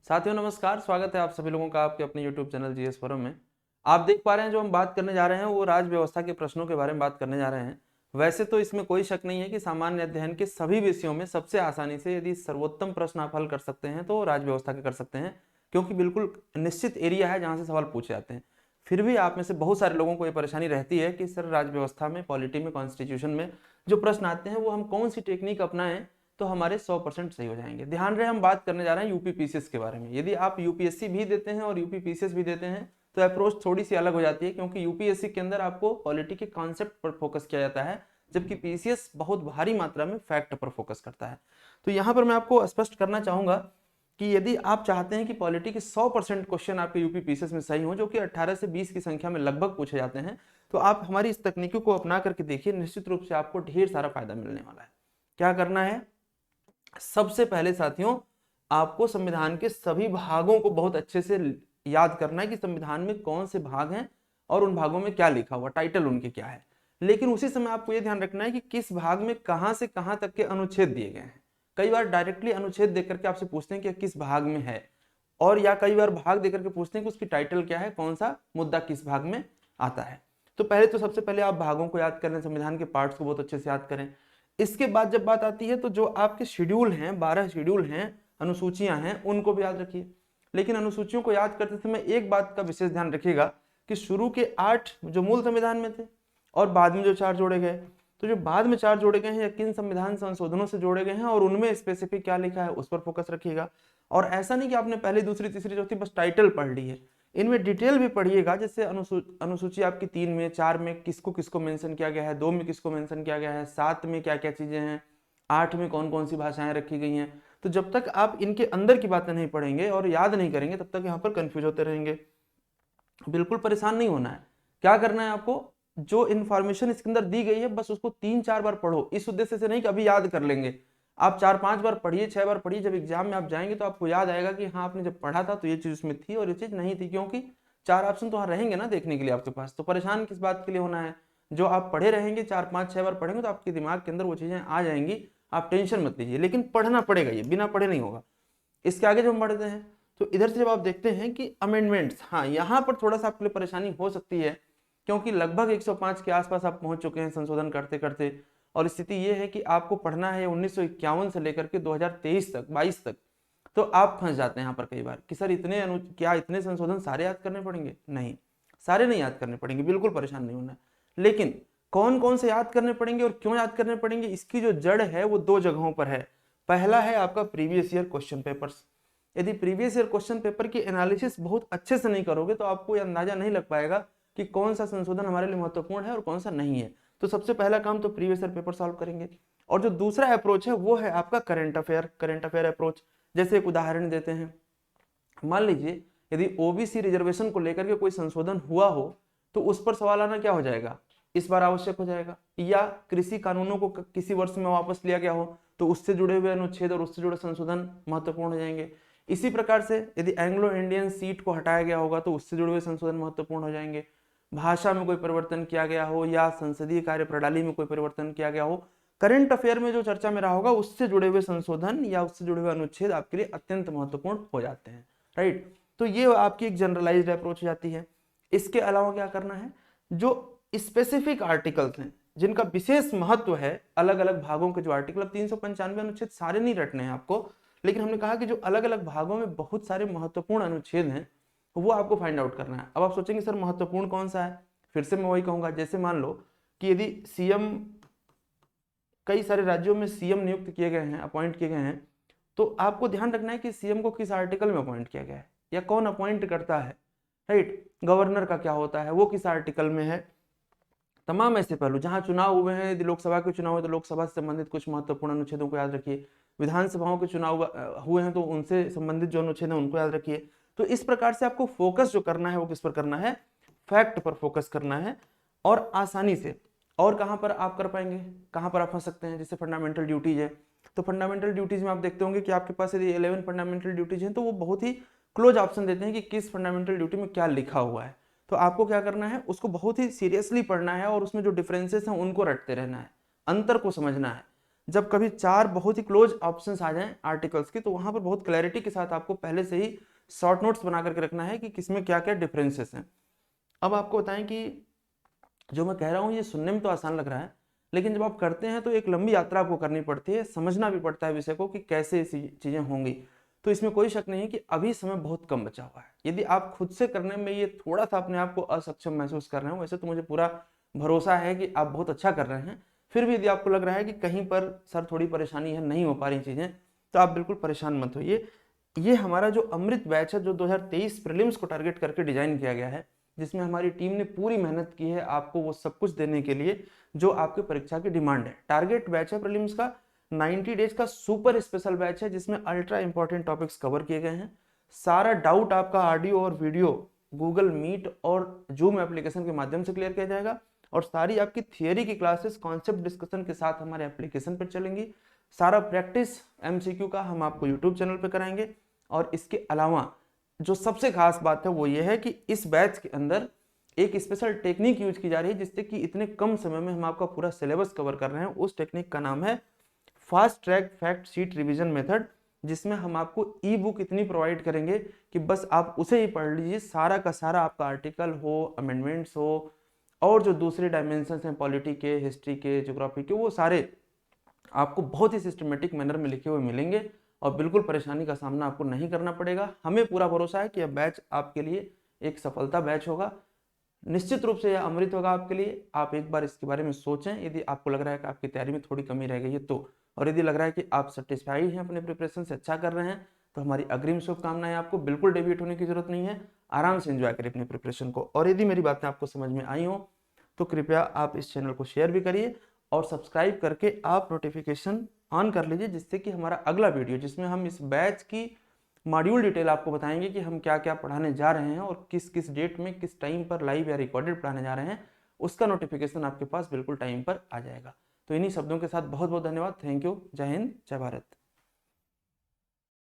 साथियों नमस्कार, स्वागत है आप सभी लोगों का आपके अपने YouTube चैनल जीएस फोरम में। आप देख पा रहे हैं जो हम बात करने जा रहे हैं वो राज व्यवस्था के प्रश्नों के बारे में बात करने जा रहे हैं। वैसे तो इसमें कोई शक नहीं है कि सामान्य अध्ययन के सभी विषयों में सबसे आसानी से यदि सर्वोत्तम प्रश्न आप हल कर सकते हैं तो राज व्यवस्था के कर सकते हैं, क्योंकि बिल्कुल निश्चित एरिया है जहाँ से सवाल पूछे जाते हैं। फिर भी आप में से बहुत सारे लोगों को ये परेशानी रहती है कि सर राज व्यवस्था में, पॉलिटी में, कॉन्स्टिट्यूशन में जो प्रश्न आते हैं वो हम कौन सी टेक्निक अपनाएं तो हमारे 100% सही हो जाएंगे। ध्यान रहे हम बात करने जा रहे हैं यूपी पीसीएस के बारे में। यदि आप यूपीएससी भी देते हैं और यूपी पीसीएस भी देते हैं तो अप्रोच थोड़ी सी अलग हो जाती है, क्योंकि यूपीएससी के अंदर आपको पॉलिटी के कॉन्सेप्ट पर फोकस किया जाता है, जबकि पीसीएस बहुत भारी मात्रा में फैक्ट पर फोकस करता है। तो यहाँ पर मैं आपको स्पष्ट करना चाहूंगा कि यदि आप चाहते हैं कि पॉलिटी के 100% क्वेश्चन आपके यूपी पीसीएस में सही हो, जो कि 18 से 20 की संख्या में लगभग पूछे जाते हैं, तो आप हमारी इस तकनीकों को अपना करके देखिए, निश्चित रूप से आपको ढेर सारा फायदा मिलने वाला है। क्या करना है? सबसे पहले साथियों, आपको संविधान के सभी भागों को बहुत अच्छे से याद करना है कि संविधान में कौन से भाग हैं और उन भागों में क्या लिखा हुआ, टाइटल उनके क्या है। लेकिन उसी समय आपको यह ध्यान रखना है कि किस भाग में कहां से कहां तक के अनुच्छेद दिए गए हैं। कई बार डायरेक्टली अनुच्छेद देकर के आपसे पूछते हैं कि किस भाग में है, और या कई बार भाग देकर के पूछते हैं कि उसकी टाइटल क्या है, कौन सा मुद्दा किस भाग में आता है। तो पहले तो सबसे पहले आप भागों को याद करें, संविधान के पार्ट्स को बहुत अच्छे से याद करें। इसके बाद जब बात आती है तो जो आपके शेड्यूल हैं, 12 शेड्यूल हैं, अनुसूचियां हैं, उनको भी याद रखिए। लेकिन अनुसूचियों को याद करते समय एक बात का विशेष ध्यान रखिएगा कि शुरू के 8 जो मूल संविधान में थे और बाद में जो 4 जोड़े गए, तो जो बाद में 4 जोड़े गए हैं या किन संविधान संशोधनों से जोड़े गए हैं और उनमें स्पेसिफिक क्या लिखा है उस पर फोकस रखिएगा। और ऐसा नहीं कि आपने पहली, दूसरी, तीसरी, चौथी बस टाइटल पढ़ ली है, इनमें डिटेल भी पढ़िएगा। जैसे अनुसूची आपकी 3 में, 4 में किसको किसको मेंशन किया गया है, 2 में किसको मेंशन किया गया है, 7 में क्या क्या चीजें हैं, 8 में कौन कौन सी भाषाएं रखी गई हैं। तो जब तक आप इनके अंदर की बातें नहीं पढ़ेंगे और याद नहीं करेंगे तब तक यहाँ पर कंफ्यूज होते रहेंगे। बिल्कुल परेशान नहीं होना है। क्या करना है आपको? जो इन्फॉर्मेशन इसके अंदर दी गई है बस उसको 3-4 बार पढ़ो। इस उद्देश्य से नहीं कि अभी याद कर लेंगे, आप 4-5 बार पढ़िए, 6 बार पढ़िए। जब एग्जाम में आप जाएंगे तो आपको याद आएगा कि हाँ आपने जब पढ़ा था तो ये चीज उसमें थी और ये चीज नहीं थी, क्योंकि 4 ऑप्शन तो वहां रहेंगे ना देखने के लिए आपके पास। तो परेशान किस बात के लिए होना है? जो आप पढ़े रहेंगे, 4-5-6 बार पढ़ेंगे तो आपके दिमाग के अंदर वो चीजें आ जाएंगी। आप टेंशन मत लीजिए, लेकिन पढ़ना पड़ेगा, ये बिना पढ़े नहीं होगा। इसके आगे जब हम बढ़ते हैं तो इधर से जब आप देखते हैं कि अमेंडमेंट्स, हाँ यहाँ पर थोड़ा सा आपके लिए परेशानी हो सकती है, क्योंकि लगभग 105 के आसपास आप पहुंच चुके हैं संशोधन करते करते। और स्थिति ये है कि आपको पढ़ना है 1951 से लेकर के 2023 तक, 22 तक। तो आप फंस जाते हैं यहाँ पर कई बार कि सर क्या इतने संशोधन सारे याद करने पड़ेंगे? नहीं, सारे नहीं याद करने पड़ेंगे, बिल्कुल परेशान नहीं होना। लेकिन कौन कौन से याद करने पड़ेंगे और क्यों याद करने पड़ेंगे, इसकी जो जड़ है वो 2 जगहों पर है। पहला है आपका प्रीवियस ईयर क्वेश्चन पेपर्स। यदि प्रीवियस ईयर क्वेश्चन पेपर की एनालिसिस बहुत अच्छे से नहीं करोगे तो आपको अंदाजा नहीं लग पाएगा कि कौन सा संशोधन हमारे लिए महत्वपूर्ण है और कौन सा नहीं है। तो सबसे पहला काम तो प्रीवियस ईयर पेपर सॉल्व करेंगे। और जो दूसरा अप्रोच है वो है आपका करंट अफेयर अप्रोच। जैसे एक उदाहरण देते हैं, मान लीजिए यदि ओबीसी रिजर्वेशन को लेकर के कोई संशोधन हुआ हो तो उस पर सवाल आना क्या हो जाएगा, इस बार आवश्यक हो जाएगा। या कृषि कानूनों को किसी वर्ष में वापस लिया गया हो तो उससे जुड़े हुए अनुच्छेद और उससे जुड़े संशोधन महत्वपूर्ण हो जाएंगे। इसी प्रकार से यदि एंग्लो इंडियन सीट को हटाया गया होगा तो उससे जुड़े हुए संशोधन महत्वपूर्ण हो जाएंगे। भाषा में कोई परिवर्तन किया गया हो या संसदीय कार्य प्रणाली में कोई परिवर्तन किया गया हो, करंट अफेयर में जो चर्चा में रहा होगा उससे जुड़े हुए संशोधन या उससे जुड़े हुए अनुच्छेद आपके लिए अत्यंत महत्वपूर्ण हो जाते हैं। राइट, तो ये आपकी एक जनरलाइज्ड अप्रोच हो जाती है। इसके अलावा क्या करना है, जो स्पेसिफिक आर्टिकल्स हैं जिनका विशेष महत्व है, अलग अलग भागों के जो आर्टिकल, 395 अनुच्छेद सारे नहीं रटने हैं आपको, लेकिन हमने कहा कि जो अलग अलग भागों में बहुत सारे महत्वपूर्ण अनुच्छेद हैं वो आपको फाइंड आउट करना है। अब आप सोचेंगे सर महत्वपूर्ण कौन सा है, फिर से मैं वही कहूंगा। जैसे मान लो कि यदि सीएम, कई सारे राज्यों में सीएम नियुक्त किए गए हैं, अपॉइंट किए गए हैं, तो आपको ध्यान रखना है कि सीएम को किस आर्टिकल में अपॉइंट किया गया है या कौन अपॉइंट करता है। राइट, गवर्नर का क्या होता है, वो किस आर्टिकल में है। तमाम ऐसे पहलू, जहां चुनाव हुए हैं, यदि लोकसभा के चुनाव हुए तो लोकसभा से संबंधित कुछ महत्वपूर्ण अनुच्छेदों को याद रखिए। विधानसभाओं के चुनाव हुए हैं तो उनसे संबंधित जो अनुच्छेद है उनको याद रखिए। तो इस प्रकार से आपको फोकस जो करना है वो किस पर करना है, फैक्ट पर फोकस करना है। और आसानी से, और कहां पर आप कर पाएंगे, कहां पर आप फंस सकते हैं, जैसे फंडामेंटल ड्यूटीज है। तो फंडामेंटल ड्यूटीज में आप देखते होंगे कि आपके पास यदि 11 फंडामेंटल ड्यूटीज हैं तो वो बहुत ही क्लोज ऑप्शन देते हैं कि किस फंडामेंटल ड्यूटी में क्या लिखा हुआ है। तो आपको क्या करना है, उसको बहुत ही सीरियसली पढ़ना है और उसमें जो डिफरेंसेस हैं उनको रटते रहना है, अंतर को समझना है। जब कभी 4 बहुत ही क्लोज ऑप्शंस आ जाएं आर्टिकल्स की, तो वहां पर बहुत क्लैरिटी के साथ आपको पहले से ही शॉर्ट नोट्स बना करके रखना है कि किसमें क्या क्या डिफरेंसेस हैं। अब आपको बताएं कि जो मैं कह रहा हूँ ये सुनने में तो आसान लग रहा है, लेकिन जब आप करते हैं तो एक लंबी यात्रा आपको करनी पड़ती है, समझना भी पड़ता है विषय को कि कैसे ऐसी चीज़ें होंगी। तो इसमें कोई शक नहीं है कि अभी समय बहुत कम बचा हुआ है। यदि आप खुद से करने में ये थोड़ा सा अपने आप को असक्षम महसूस कर रहे हो, वैसे तो मुझे पूरा भरोसा है कि आप बहुत अच्छा कर रहे हैं, फिर भी यदि आपको लग रहा है कि कहीं पर सर थोड़ी परेशानी है, नहीं हो पा रही चीज़ें, तो आप बिल्कुल परेशान मत होइए। ये हमारा जो अमृत बैच है, जो 2023 प्रीलिम्स को टारगेट करके डिजाइन किया गया है, जिसमें हमारी टीम ने पूरी मेहनत की है आपको वो सब कुछ देने के लिए जो आपके परीक्षा की डिमांड है। टारगेट बैच है प्रीलिम्स का, 90 डेज का सुपर स्पेशल बैच है जिसमें अल्ट्रा इंपॉर्टेंट टॉपिक्स कवर किए गए हैं। सारा डाउट आपका ऑडियो और वीडियो गूगल मीट और जूम एप्लीकेशन के माध्यम से क्लियर किया जाएगा, और सारी आपकी थियरी की क्लासेस कॉन्सेप्ट डिस्कशन के साथ हमारे एप्लीकेशन पर चलेंगी। सारा प्रैक्टिस एमसीक्यू का हम आपको यूट्यूब चैनल पर कराएंगे। और इसके अलावा जो सबसे खास बात है वो ये है कि इस बैच के अंदर एक स्पेशल टेक्निक यूज की जा रही है, जिससे कि इतने कम समय में हम आपका पूरा सिलेबस कवर कर रहे हैं। उस टेक्निक का नाम है fast track fact sheet revision method, जिसमें हम आपको ई बुक इतनी प्रोवाइड करेंगे कि बस आप उसे ही पढ़ लीजिए। सारा का सारा आपका आर्टिकल हो, अमेंडमेंट्स हो, और जो दूसरे डायमेंशन हैं पॉलिटी के, हिस्ट्री के, ज्योग्राफी के, वो सारे आपको बहुत ही सिस्टमेटिक मैनर में लिखे हुए मिलेंगे और बिल्कुल परेशानी का सामना आपको नहीं करना पड़ेगा। हमें पूरा भरोसा है कि यह बैच आपके लिए एक सफलता बैच होगा। निश्चित रूप से यह अमृत होगा आपके लिए। आप एक बार इसके बारे में सोचें, यदि आपको लग रहा है कि आपकी तैयारी में थोड़ी कमी रह गई है तो, और यदि लग रहा है कि आप सेटिस्फाई हैं अपने प्रिपरेशन से, अच्छा कर रहे हैं, तो हमारी अग्रिम शुभकामनाएं। आपको बिल्कुल डेविएट होने की जरूरत नहीं है, आराम से एंजॉय करिए अपने प्रिपरेशन को। और यदि मेरी बातें आपको समझ में आई हो तो कृपया आप इस चैनल को शेयर भी करिए और सब्सक्राइब करके आप नोटिफिकेशन ऑन कर लीजिए, जिससे कि हमारा अगला वीडियो, जिसमें हम इस बैच की मॉड्यूल डिटेल आपको बताएंगे कि हम क्या क्या पढ़ाने जा रहे हैं और किस किस डेट में, किस टाइम पर लाइव या रिकॉर्डेड पढ़ाने जा रहे हैं, उसका नोटिफिकेशन आपके पास बिल्कुल टाइम पर आ जाएगा। तो इन्हीं शब्दों के साथ बहुत बहुत धन्यवाद। Thank you. जय हिंद, जय भारत।